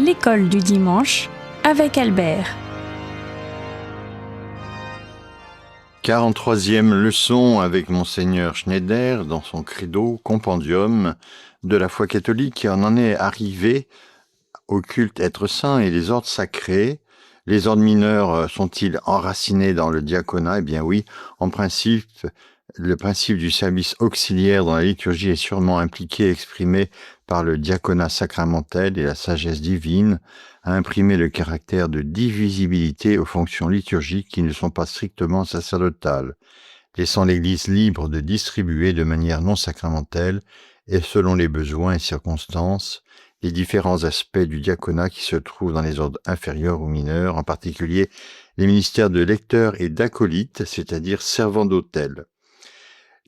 L'école du dimanche avec Albert. 43e leçon avec Monseigneur Schneider dans son credo compendium de la foi catholique qui en est arrivé au culte être saint et les ordres sacrés. Les ordres mineurs sont-ils enracinés dans le diaconat ? Eh bien oui, en principe, le principe du service auxiliaire dans la liturgie est sûrement impliqué et exprimé par le diaconat sacramentel et la sagesse divine a imprimé le caractère de divisibilité aux fonctions liturgiques qui ne sont pas strictement sacerdotales, laissant l'Église libre de distribuer de manière non sacramentelle et selon les besoins et circonstances les différents aspects du diaconat qui se trouvent dans les ordres inférieurs ou mineurs, en particulier les ministères de lecteurs et d'acolytes, c'est-à-dire servants d'autel.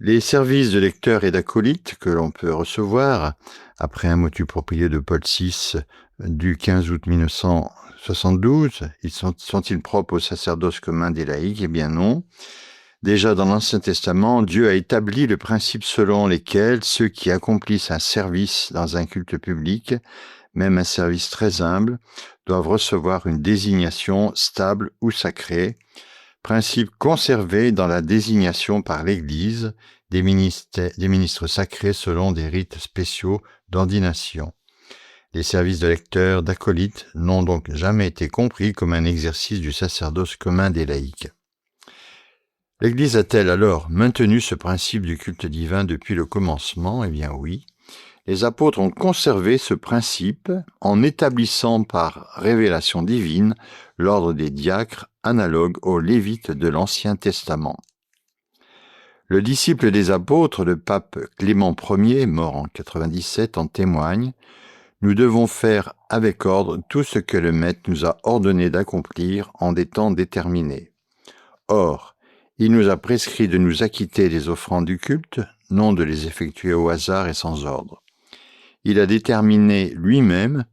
Les services de lecteurs et d'acolytes que l'on peut recevoir, après un motu proprio de Paul VI du 15 août 1972, sont-ils propres au sacerdoce commun des laïcs ? Eh bien non. Déjà dans l'Ancien Testament, Dieu a établi le principe selon lequel ceux qui accomplissent un service dans un culte public, même un service très humble, doivent recevoir une désignation stable ou sacrée, principe conservé dans la désignation par l'Église des ministres sacrés selon des rites spéciaux d'ordination. Les services de lecteurs, d'acolytes n'ont donc jamais été compris comme un exercice du sacerdoce commun des laïcs. L'Église a-t-elle alors maintenu ce principe du culte divin depuis le commencement ? Eh bien oui. Les apôtres ont conservé ce principe en établissant par révélation divine l'ordre des diacres analogue aux Lévites de l'Ancien Testament. Le disciple des apôtres, le pape Clément Ier, mort en 97, en témoigne. Nous devons faire avec ordre tout ce que le Maître nous a ordonné d'accomplir en des temps déterminés. Or, il nous a prescrit de nous acquitter des offrandes du culte, non de les effectuer au hasard et sans ordre. Il a déterminé lui-même,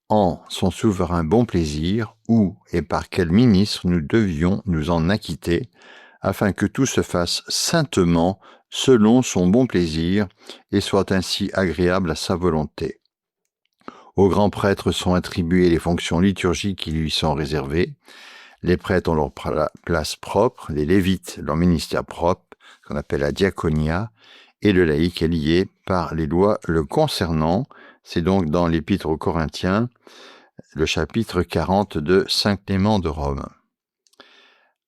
en son souverain bon plaisir, où et par quel ministre nous devions nous en acquitter, afin que tout se fasse saintement selon son bon plaisir et soit ainsi agréable à sa volonté. Aux grands prêtres sont attribuées les fonctions liturgiques qui lui sont réservées. Les prêtres ont leur place propre, les lévites leur ministère propre, ce qu'on appelle la diaconia, et le laïc est lié par les lois le concernant. C'est donc dans l'Épître aux Corinthiens, le chapitre 40 de Saint Clément de Rome.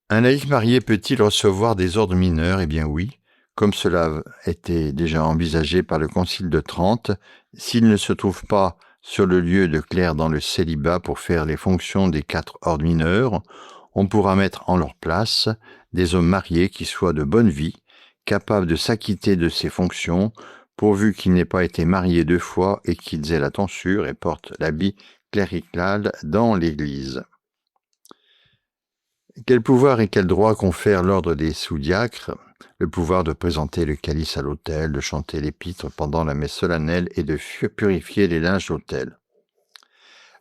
Un laïc marié peut-il recevoir des ordres mineurs ? Eh bien oui, comme cela était déjà envisagé par le Concile de Trente, s'il ne se trouve pas sur le lieu de clerc dans le célibat pour faire les fonctions des 4 ordres mineurs, on pourra mettre en leur place des hommes mariés qui soient de bonne vie, capables de s'acquitter de ces fonctions, pourvu qu'ils n'aient pas été mariés 2 fois et qu'ils aient la tonsure et portent l'habit clérical dans l'Église. Quel pouvoir et quel droit confère l'ordre des sous-diacres ? Le pouvoir de présenter le calice à l'autel, de chanter l'épître pendant la messe solennelle et de purifier les linges d'autel.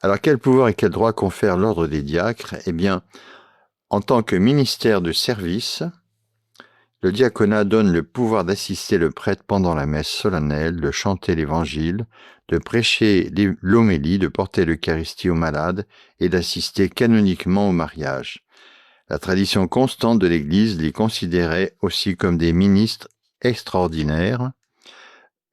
Alors quel pouvoir et quel droit confère l'ordre des diacres ? Eh bien, en tant que ministère de service, le diaconat donne le pouvoir d'assister le prêtre pendant la messe solennelle, de chanter l'évangile, de prêcher l'homélie, de porter l'Eucharistie aux malades et d'assister canoniquement au mariage. La tradition constante de l'Église les considérait aussi comme des ministres extraordinaires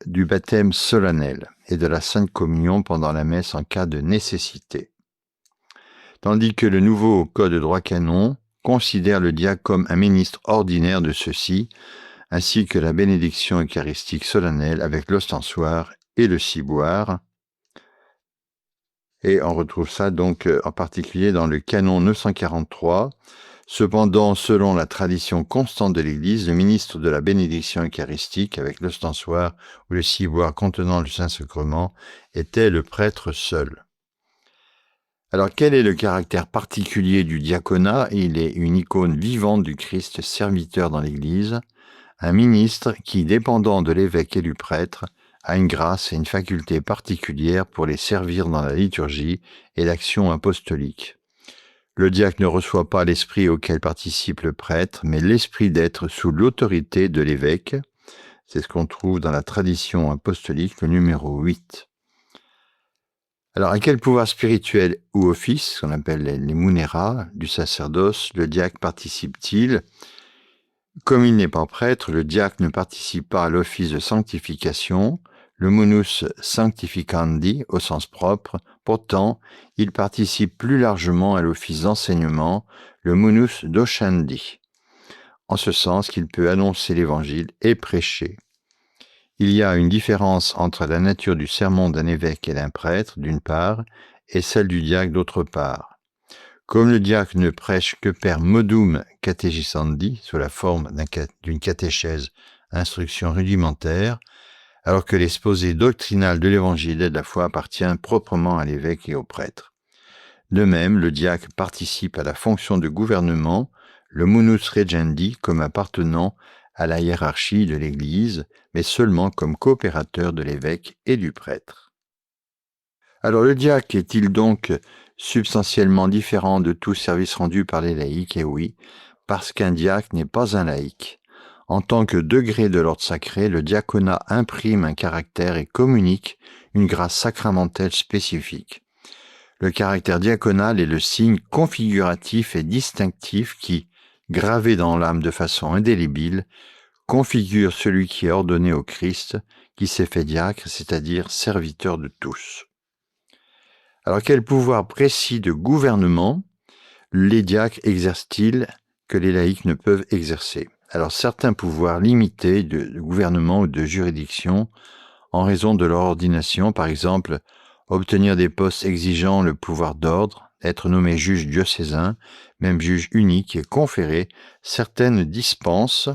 du baptême solennel et de la Sainte Communion pendant la messe en cas de nécessité. Tandis que le nouveau Code de droit canon considère le diacre comme un ministre ordinaire de ceux-ci, ainsi que la bénédiction eucharistique solennelle avec l'ostensoir et le ciboire. Et on retrouve ça donc en particulier dans le canon 943. Cependant, selon la tradition constante de l'Église, le ministre de la bénédiction eucharistique avec l'ostensoir ou le ciboire contenant le Saint-Sacrement était le prêtre seul. Alors, quel est le caractère particulier du diaconat ? Il est une icône vivante du Christ serviteur dans l'Église, un ministre qui, dépendant de l'évêque et du prêtre, a une grâce et une faculté particulière pour les servir dans la liturgie et l'action apostolique. Le diacre ne reçoit pas l'esprit auquel participe le prêtre, mais l'esprit d'être sous l'autorité de l'évêque. C'est ce qu'on trouve dans la tradition apostolique, le numéro 8. Alors, à quel pouvoir spirituel ou office, qu'on appelle les munera, du sacerdoce, le diacre participe-t-il? Comme il n'est pas prêtre, le diacre ne participe pas à l'office de sanctification, le munus sanctificandi au sens propre. Pourtant, il participe plus largement à l'office d'enseignement, le munus docenti, en ce sens qu'il peut annoncer l'évangile et prêcher. Il y a une différence entre la nature du sermon d'un évêque et d'un prêtre, d'une part, et celle du diacre, d'autre part. Comme le diacre ne prêche que per modum categisandi, sous la forme d'une catéchèse, instruction rudimentaire, alors que l'exposé doctrinal de l'évangile et de la foi appartient proprement à l'évêque et au prêtre. De même, le diacre participe à la fonction de gouvernement, le munus regendi, comme appartenant à la hiérarchie de l'Église, mais seulement comme coopérateur de l'évêque et du prêtre. Alors le diacre est-il donc substantiellement différent de tout service rendu par les laïcs? Et oui, parce qu'un diacre n'est pas un laïc. En tant que degré de l'ordre sacré, le diaconat imprime un caractère et communique une grâce sacramentelle spécifique. Le caractère diaconal est le signe configuratif et distinctif qui, gravé dans l'âme de façon indélébile, configure celui qui est ordonné au Christ, qui s'est fait diacre, c'est-à-dire serviteur de tous. Alors, quel pouvoir précis de gouvernement les diacres exercent-ils que les laïcs ne peuvent exercer? Alors, certains pouvoirs limités de gouvernement ou de juridiction en raison de leur ordination, par exemple, obtenir des postes exigeant le pouvoir d'ordre, être nommé juge diocésain, même juge unique, et conférer certaines dispenses,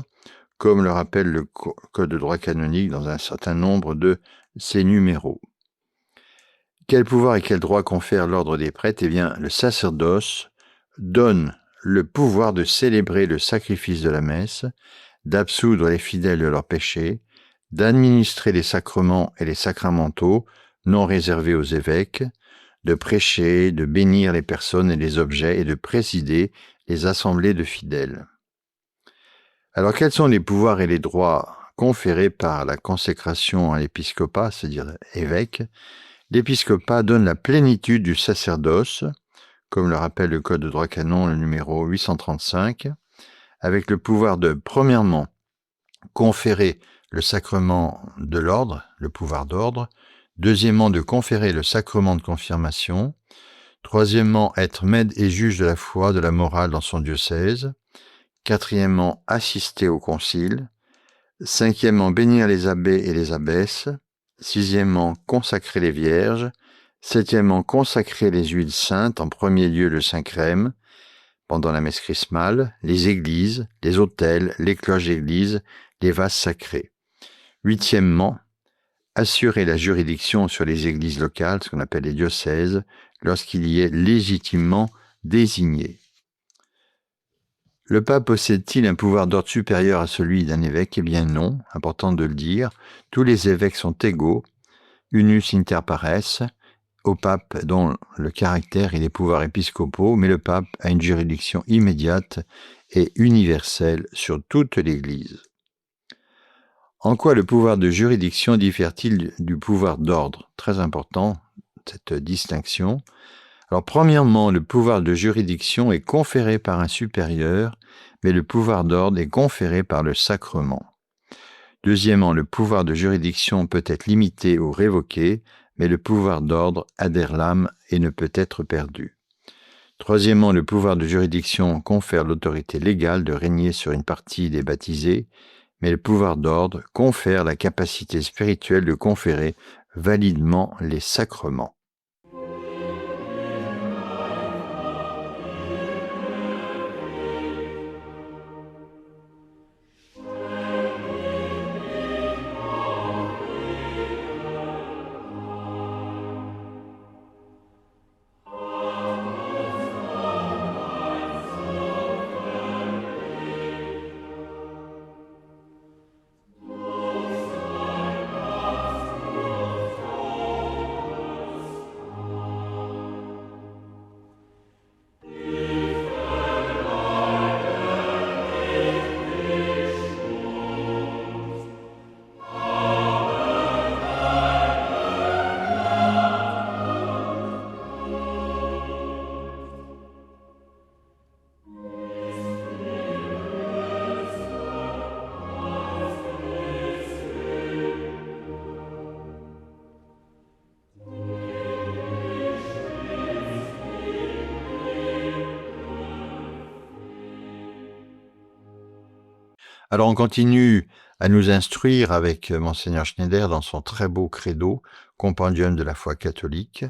comme le rappelle le Code de droit canonique dans un certain nombre de ses numéros. Quel pouvoir et quel droit confère l'ordre des prêtres? Eh bien, le sacerdoce donne le pouvoir de célébrer le sacrifice de la messe, d'absoudre les fidèles de leurs péchés, d'administrer les sacrements et les sacramentaux non réservés aux évêques, de prêcher, de bénir les personnes et les objets et de présider les assemblées de fidèles. Alors, quels sont les pouvoirs et les droits conférés par la consécration à l'épiscopat, c'est-à-dire évêque? L'épiscopat donne la plénitude du sacerdoce, comme le rappelle le Code de droit canon, le numéro 835, avec le pouvoir de, premièrement, conférer le sacrement de l'ordre, le pouvoir d'ordre, deuxièmement, de conférer le sacrement de confirmation, troisièmement, être maître et juge de la foi, de la morale dans son diocèse, quatrièmement, assister au concile, cinquièmement, bénir les abbés et les abbesses, sixièmement, consacrer les vierges, septièmement, consacrer les huiles saintes, en premier lieu le Saint-Crème, pendant la messe chrismale, les églises, les autels, les cloches d'église, les vases sacrés. Huitièmement, assurer la juridiction sur les églises locales, ce qu'on appelle les diocèses, lorsqu'il y est légitimement désigné. Le pape possède-t-il un pouvoir d'ordre supérieur à celui d'un évêque? Eh bien non, important de le dire. Tous les évêques sont égaux, unus inter pares, au pape dont le caractère et les pouvoirs épiscopaux, mais le pape a une juridiction immédiate et universelle sur toute l'Église. En quoi le pouvoir de juridiction diffère-t-il du pouvoir d'ordre? Très important, cette distinction. Alors, premièrement, le pouvoir de juridiction est conféré par un supérieur, mais le pouvoir d'ordre est conféré par le sacrement. Deuxièmement, le pouvoir de juridiction peut être limité ou révoqué, mais le pouvoir d'ordre adhère l'âme et ne peut être perdu. Troisièmement, le pouvoir de juridiction confère l'autorité légale de régner sur une partie des baptisés, mais le pouvoir d'ordre confère la capacité spirituelle de conférer validement les sacrements. Alors on continue à nous instruire avec Monseigneur Schneider dans son très beau credo, Compendium de la foi catholique.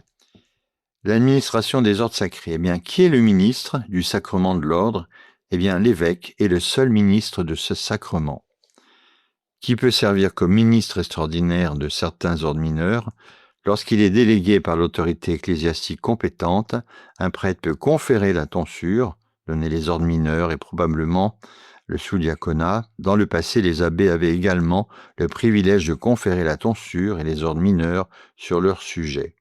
L'administration des ordres sacrés. Eh bien, qui est le ministre du sacrement de l'ordre? Eh bien, l'évêque est le seul ministre de ce sacrement. Qui peut servir comme ministre extraordinaire de certains ordres mineurs? Lorsqu'il est délégué par l'autorité ecclésiastique compétente, un prêtre peut conférer la tonsure, donner les ordres mineurs et probablement le sous-diaconat. Dans le passé, les abbés avaient également le privilège de conférer la tonsure et les ordres mineurs sur leur sujet.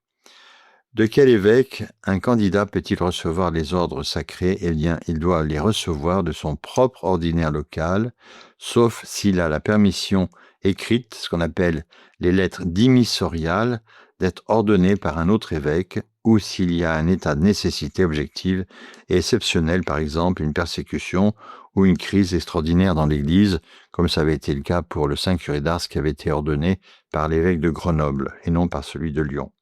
De quel évêque un candidat peut-il recevoir les ordres sacrés? Eh bien, il doit les recevoir de son propre ordinaire local, sauf s'il a la permission écrite, ce qu'on appelle les lettres dimissoriales, d'être ordonné par un autre évêque, ou s'il y a un état de nécessité objective et exceptionnelle, par exemple une persécution ou une crise extraordinaire dans l'Église, comme ça avait été le cas pour le saint curé d'Ars qui avait été ordonné par l'évêque de Grenoble et non par celui de Lyon.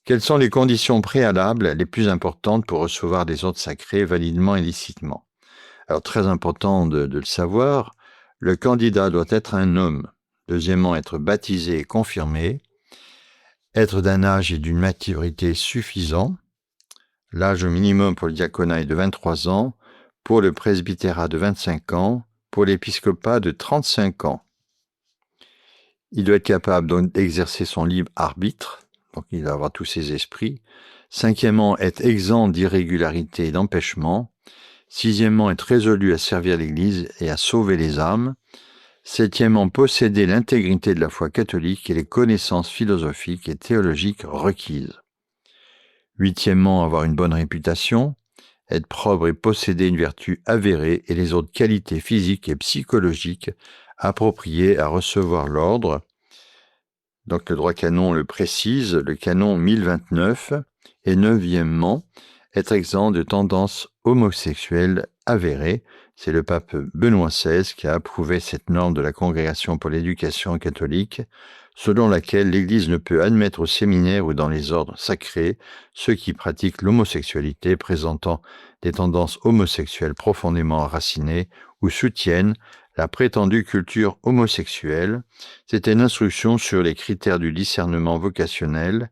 Quelles sont les conditions préalables les plus importantes pour recevoir des ordres sacrés validement et licitement? Alors, très important de le savoir, le candidat doit être un homme. Deuxièmement, être baptisé et confirmé. Être d'un âge et d'une maturité suffisant. L'âge au minimum pour le diaconat est de 23 ans, pour le presbytérat de 25 ans, pour l'épiscopat de 35 ans. Il doit être capable donc d'exercer son libre arbitre. Donc, il doit avoir tous ses esprits. Cinquièmement, être exempt d'irrégularité et d'empêchement. Sixièmement, être résolu à servir l'Église et à sauver les âmes. Septièmement, posséder l'intégrité de la foi catholique et les connaissances philosophiques et théologiques requises. Huitièmement, avoir une bonne réputation. Être propre et posséder une vertu avérée et les autres qualités physiques et psychologiques appropriées à recevoir l'ordre. Donc le droit canon le précise, le canon 1029, et neuvièmement, être exempt de tendances homosexuelles avérées. C'est le pape Benoît XVI qui a approuvé cette norme de la Congrégation pour l'éducation catholique, selon laquelle l'Église ne peut admettre au séminaire ou dans les ordres sacrés ceux qui pratiquent l'homosexualité présentant des tendances homosexuelles profondément enracinées ou soutiennent la prétendue culture homosexuelle. C'était une instruction sur les critères du discernement vocationnel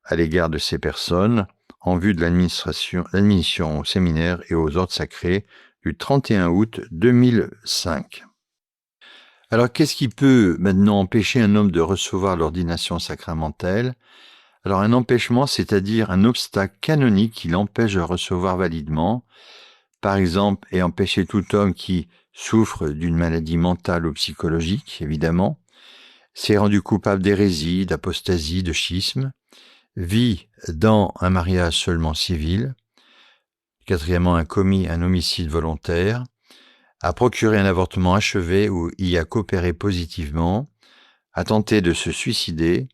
à l'égard de ces personnes en vue de l'admission au séminaire et aux ordres sacrés du 31 août 2005. Alors, qu'est-ce qui peut maintenant empêcher un homme de recevoir l'ordination sacramentelle? Alors, un empêchement, c'est-à-dire un obstacle canonique qui l'empêche de recevoir validement, par exemple, et empêcher tout homme qui souffre d'une maladie mentale ou psychologique, évidemment, s'est rendu coupable d'hérésie, d'apostasie, de schisme, vit dans un mariage seulement civil, quatrièmement, a commis un homicide volontaire, a procuré un avortement achevé ou y a coopéré positivement, a tenté de se suicider,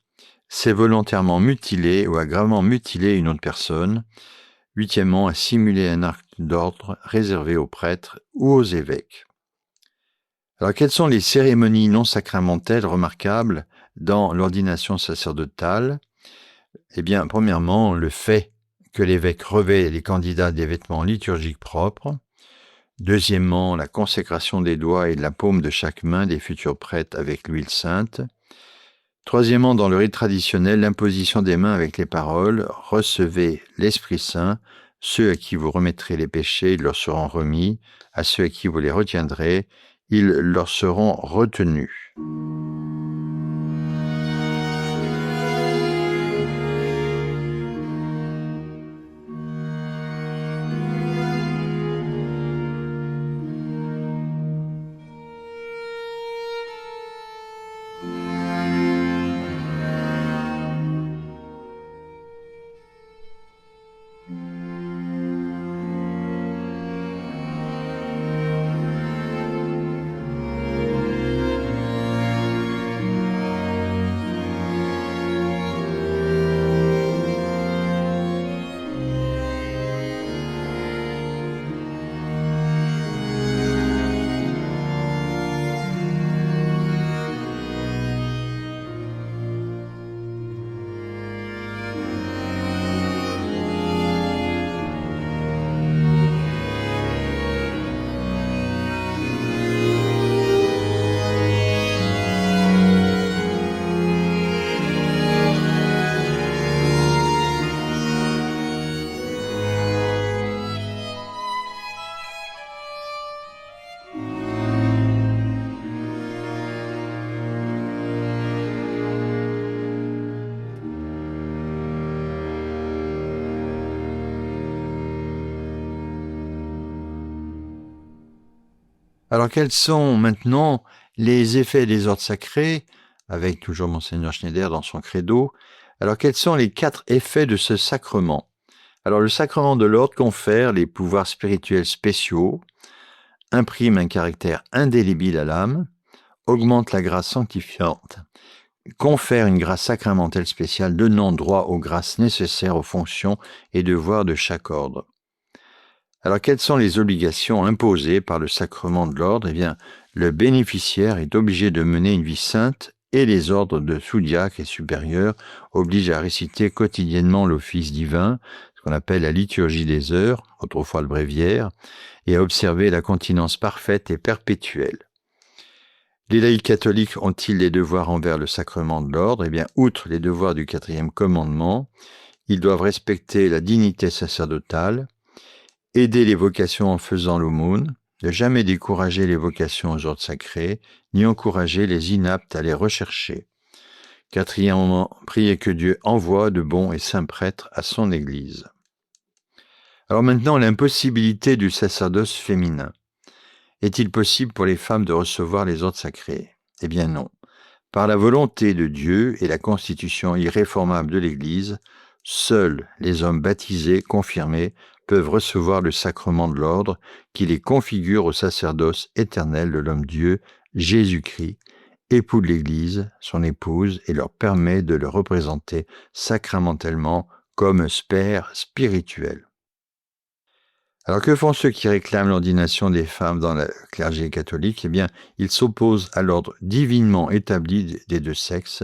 s'est volontairement mutilé ou a gravement mutilé une autre personne, huitièmement, a simulé un acte d'ordre réservé aux prêtres ou aux évêques. Alors, quelles sont les cérémonies non sacramentelles remarquables dans l'ordination sacerdotale? Eh bien, premièrement, le fait que l'évêque revêt les candidats des vêtements liturgiques propres. Deuxièmement, la consécration des doigts et de la paume de chaque main des futurs prêtres avec l'huile sainte. Troisièmement, dans le rite traditionnel, l'imposition des mains avec les paroles « Recevez l'Esprit Saint, ceux à qui vous remettrez les péchés leur seront remis, à ceux à qui vous les retiendrez, ils leur seront retenus. » Alors, quels sont maintenant les effets des ordres sacrés, avec toujours Monseigneur Schneider dans son credo? Alors, quels sont les 4 effets de ce sacrement? Alors, le sacrement de l'ordre confère les pouvoirs spirituels spéciaux, imprime un caractère indélébile à l'âme, augmente la grâce sanctifiante, confère une grâce sacramentelle spéciale donnant droit aux grâces nécessaires aux fonctions et devoirs de chaque ordre. Alors, quelles sont les obligations imposées par le sacrement de l'ordre? Eh bien, le bénéficiaire est obligé de mener une vie sainte et les ordres de sous-diacres et supérieurs obligent à réciter quotidiennement l'office divin, ce qu'on appelle la liturgie des heures, autrefois le bréviaire, et à observer la continence parfaite et perpétuelle. Les laïcs catholiques ont-ils des devoirs envers le sacrement de l'ordre? Eh bien, outre les devoirs du 4e commandement, ils doivent respecter la dignité sacerdotale, aider les vocations en faisant l'aumône, ne jamais décourager les vocations aux ordres sacrés, ni encourager les inaptes à les rechercher. 4e, prier que Dieu envoie de bons et saints prêtres à son Église. Alors maintenant, l'impossibilité du sacerdoce féminin. Est-il possible pour les femmes de recevoir les ordres sacrés? Eh bien non. Par la volonté de Dieu et la constitution irréformable de l'Église, seuls les hommes baptisés, confirmés, peuvent recevoir le sacrement de l'ordre qui les configure au sacerdoce éternel de l'homme-dieu, Jésus-Christ, époux de l'Église, son épouse, et leur permet de le représenter sacramentellement comme père spirituel. Alors que font ceux qui réclament l'ordination des femmes dans le clergé catholique? Eh bien, ils s'opposent à l'ordre divinement établi des 2 sexes,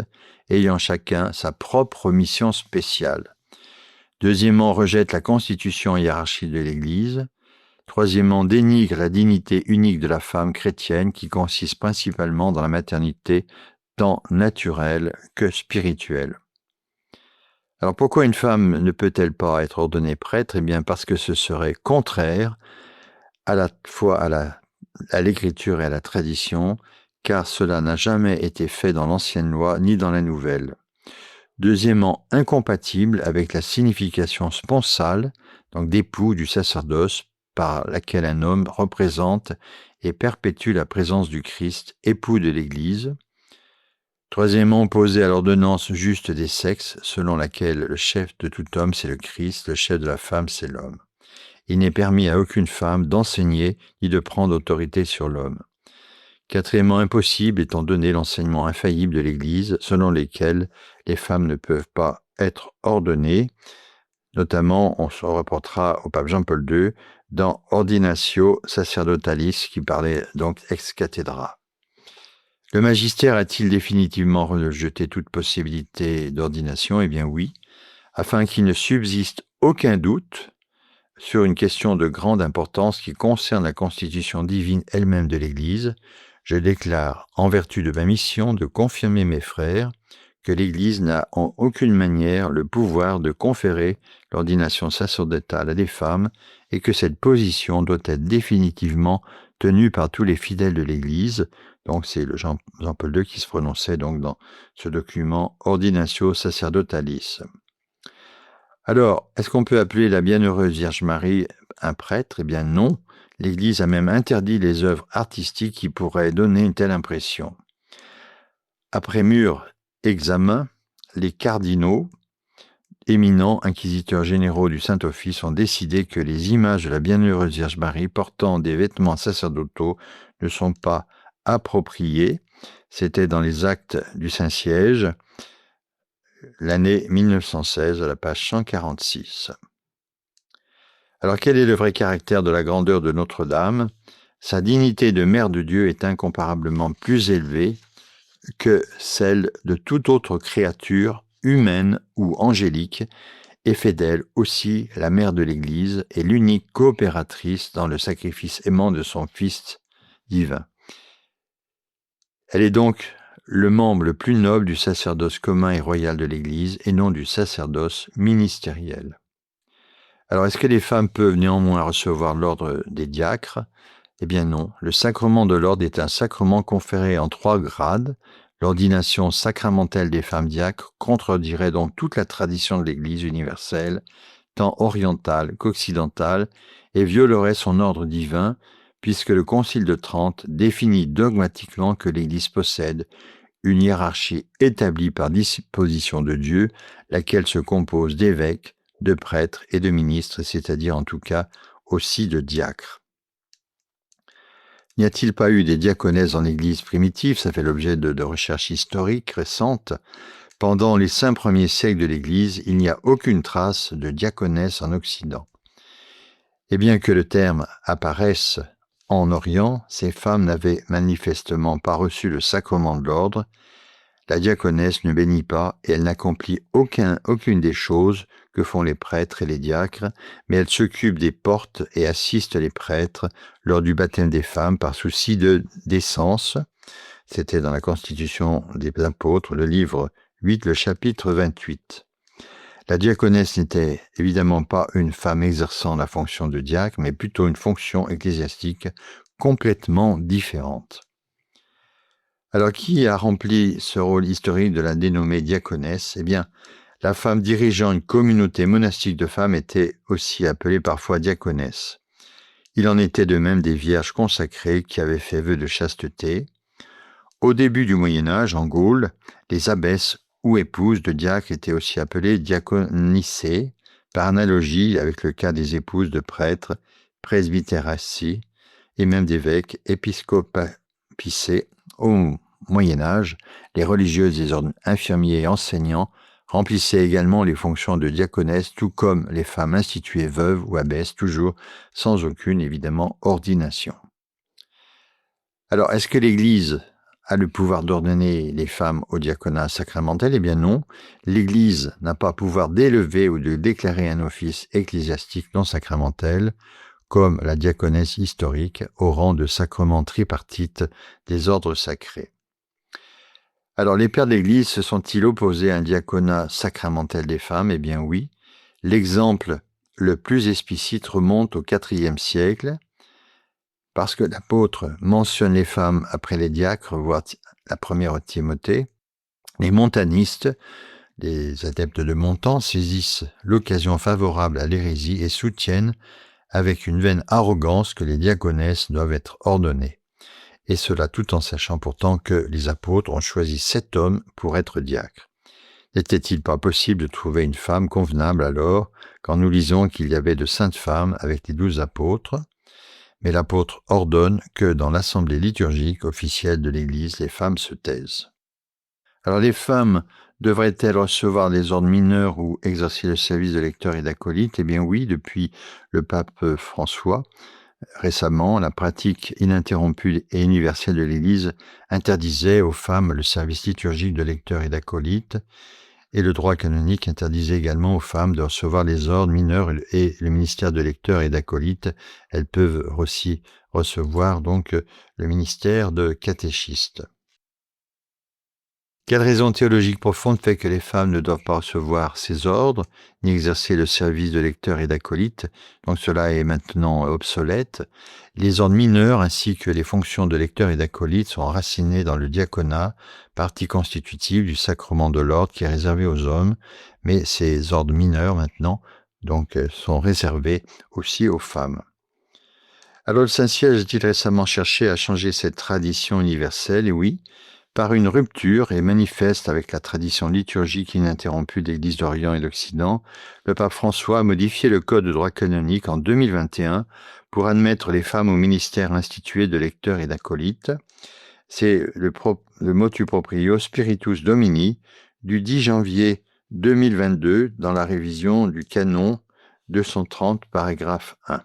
ayant chacun sa propre mission spéciale. Deuxièmement, rejettent la constitution hiérarchique de l'Église. Troisièmement, dénigrent la dignité unique de la femme chrétienne qui consiste principalement dans la maternité tant naturelle que spirituelle. Alors pourquoi une femme ne peut-elle pas être ordonnée prêtre? Eh bien parce que ce serait contraire à la fois à l'écriture et à la tradition, car cela n'a jamais été fait dans l'ancienne loi ni dans la nouvelle. Deuxièmement, incompatible avec la signification sponsale, donc d'époux du sacerdoce, par laquelle un homme représente et perpétue la présence du Christ, époux de l'Église. Troisièmement, opposé à l'ordonnance juste des sexes, selon laquelle le chef de tout homme c'est le Christ, le chef de la femme c'est l'homme. Il n'est permis à aucune femme d'enseigner ni de prendre autorité sur l'homme. Quatrièmement, impossible étant donné l'enseignement infaillible de l'Église, selon lesquels les femmes ne peuvent pas être ordonnées. Notamment, on se reportera au pape Jean-Paul II dans Ordinatio Sacerdotalis, qui parlait donc ex cathedra. Le magistère a-t-il définitivement rejeté toute possibilité d'ordination? Eh bien oui, afin qu'il ne subsiste aucun doute sur une question de grande importance qui concerne la constitution divine elle-même de l'Église. Je déclare, en vertu de ma mission de confirmer mes frères, que l'Église n'a en aucune manière le pouvoir de conférer l'ordination sacerdotale à des femmes et que cette position doit être définitivement tenue par tous les fidèles de l'Église. Donc c'est le Jean-Paul II qui se prononçait donc dans ce document Ordinatio Sacerdotalis. Alors, est-ce qu'on peut appeler la Bienheureuse Vierge Marie un prêtre? Eh bien non. L'Église a même interdit les œuvres artistiques qui pourraient donner une telle impression. Après mûr examen, les cardinaux, éminents inquisiteurs généraux du Saint-Office, ont décidé que les images de la Bienheureuse Vierge Marie portant des vêtements sacerdotaux ne sont pas appropriées. C'était dans les actes du Saint-Siège, l'année 1916, à la page 146. Alors, quel est le vrai caractère de la grandeur de Notre-Dame? Sa dignité de Mère de Dieu est incomparablement plus élevée que celle de toute autre créature humaine ou angélique, et fait d'elle aussi la Mère de l'Église et l'unique coopératrice dans le sacrifice aimant de son Fils divin. Elle est donc le membre le plus noble du sacerdoce commun et royal de l'Église et non du sacerdoce ministériel. Alors, est-ce que les femmes peuvent néanmoins recevoir l'ordre des diacres? Eh bien non, le sacrement de l'ordre est un sacrement conféré en 3 grades. L'ordination sacramentelle des femmes diacres contredirait donc toute la tradition de l'Église universelle, tant orientale qu'occidentale, et violerait son ordre divin, puisque le Concile de Trente définit dogmatiquement que l'Église possède une hiérarchie établie par disposition de Dieu, laquelle se compose d'évêques, de prêtres et de ministres, c'est-à-dire en tout cas aussi de diacres. N'y a-t-il pas eu des diaconesses dans l'Église primitive? Ça fait l'objet de recherches historiques récentes. Pendant les 5 premiers siècles de l'Église, il n'y a aucune trace de diaconesse en Occident. Et bien que le terme apparaisse en Orient, ces femmes n'avaient manifestement pas reçu le sacrement de l'ordre. La diaconesse ne bénit pas et elle n'accomplit aucune des choses que font les prêtres et les diacres, mais elle s'occupe des portes et assiste les prêtres lors du baptême des femmes par souci de décence. C'était dans la Constitution des apôtres, le livre 8, le chapitre 28. La diaconesse n'était évidemment pas une femme exerçant la fonction de diacre, mais plutôt une fonction ecclésiastique complètement différente. Alors, qui a rempli ce rôle historique de la dénommée diaconesse? Eh bien, la femme dirigeant une communauté monastique de femmes était aussi appelée parfois diaconesse. Il en était de même des vierges consacrées qui avaient fait vœu de chasteté. Au début du Moyen-Âge, en Gaule, les abbesses ou épouses de diacres étaient aussi appelées diaconissées, par analogie avec le cas des épouses de prêtres, presbytéracées, et même d'évêques, épiscopacées. Au Moyen-Âge, les religieuses des ordres infirmiers et enseignants remplissaient également les fonctions de diaconesse, tout comme les femmes instituées veuves ou abbesses, toujours sans aucune, évidemment, ordination. Alors, est-ce que l'Église a le pouvoir d'ordonner les femmes au diaconat sacramentel? Eh bien non, l'Église n'a pas pouvoir d'élever ou de déclarer un office ecclésiastique non sacramentel, comme la diaconesse historique, au rang de sacrement tripartite des ordres sacrés. Alors, les pères de l'Église se sont-ils opposés à un diaconat sacramentel des femmes? Eh bien oui. L'exemple le plus explicite remonte au IVe siècle, parce que l'apôtre mentionne les femmes après les diacres, voire la première Timothée. Les montanistes, les adeptes de Montan, saisissent l'occasion favorable à l'hérésie et soutiennent avec une vaine arrogance que les diaconesses doivent être ordonnées. Et cela tout en sachant pourtant que les apôtres ont choisi 7 hommes pour être diacres. N'était-il pas possible de trouver une femme convenable alors, quand nous lisons qu'il y avait de saintes femmes avec les 12 apôtres? Mais l'apôtre ordonne que dans l'assemblée liturgique officielle de l'Église, les femmes se taisent. Alors les femmes devraient-elles recevoir les ordres mineurs ou exercer le service de lecteur et d'acolyte? Eh bien oui, depuis le pape François. Récemment, la pratique ininterrompue et universelle de l'Église interdisait aux femmes le service liturgique de lecteur et d'acolyte, et le droit canonique interdisait également aux femmes de recevoir les ordres mineurs et le ministère de lecteur et d'acolyte. Elles peuvent aussi recevoir donc le ministère de catéchiste. Quelle raison théologique profonde fait que les femmes ne doivent pas recevoir ces ordres, ni exercer le service de lecteur et d'acolyte? Donc cela est maintenant obsolète. Les ordres mineurs ainsi que les fonctions de lecteur et d'acolyte sont enracinées dans le diaconat, partie constitutive du sacrement de l'ordre qui est réservé aux hommes, mais ces ordres mineurs maintenant donc sont réservés aussi aux femmes. Alors le Saint-Siège a-t-il récemment cherché à changer cette tradition universelle? Et oui, par une rupture et manifeste avec la tradition liturgique ininterrompue de l'Église d'Orient et d'Occident, le pape François a modifié le code de droit canonique en 2021 pour admettre les femmes au ministère institué de lecteurs et d'acolytes. C'est le motu proprio Spiritus Domini du 10 janvier 2022 dans la révision du canon 230, paragraphe 1.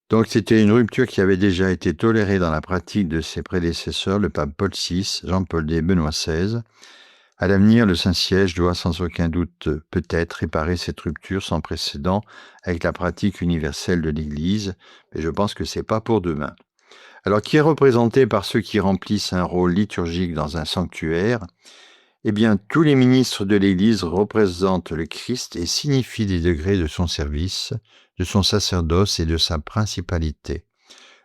Donc c'était une rupture qui avait déjà été tolérée dans la pratique de ses prédécesseurs, le pape Paul VI, Jean-Paul II et Benoît XVI. À l'avenir, le Saint-Siège doit sans aucun doute peut-être réparer cette rupture sans précédent avec la pratique universelle de l'Église, mais je pense que c'est pas pour demain. Alors, qui est représenté par ceux qui remplissent un rôle liturgique dans un sanctuaire? Eh bien, tous les ministres de l'Église représentent le Christ et signifient des degrés de son service, de son sacerdoce et de sa principalité.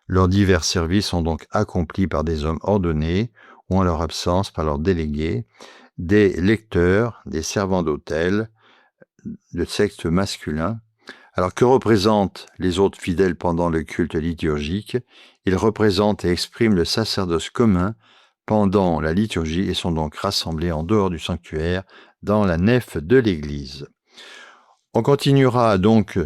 Leurs divers services sont donc accomplis par des hommes ordonnés ou en leur absence par leurs délégués, des lecteurs, des servants d'autel, de sexe masculin. Alors que représentent les autres fidèles pendant le culte liturgique? Ils représentent et expriment le sacerdoce commun pendant la liturgie et sont donc rassemblés en dehors du sanctuaire dans la nef de l'église. On continuera donc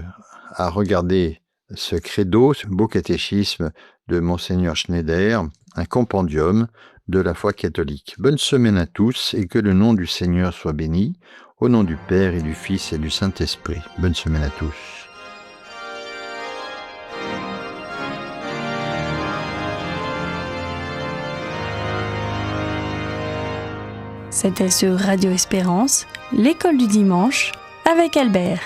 à regarder ce credo, ce beau catéchisme de Monseigneur Schneider, un compendium de la foi catholique. Bonne semaine à tous et que le nom du Seigneur soit béni, au nom du Père et du Fils et du Saint-Esprit. Bonne semaine à tous. C'était sur Radio Espérance, l'école du dimanche, avec Albert.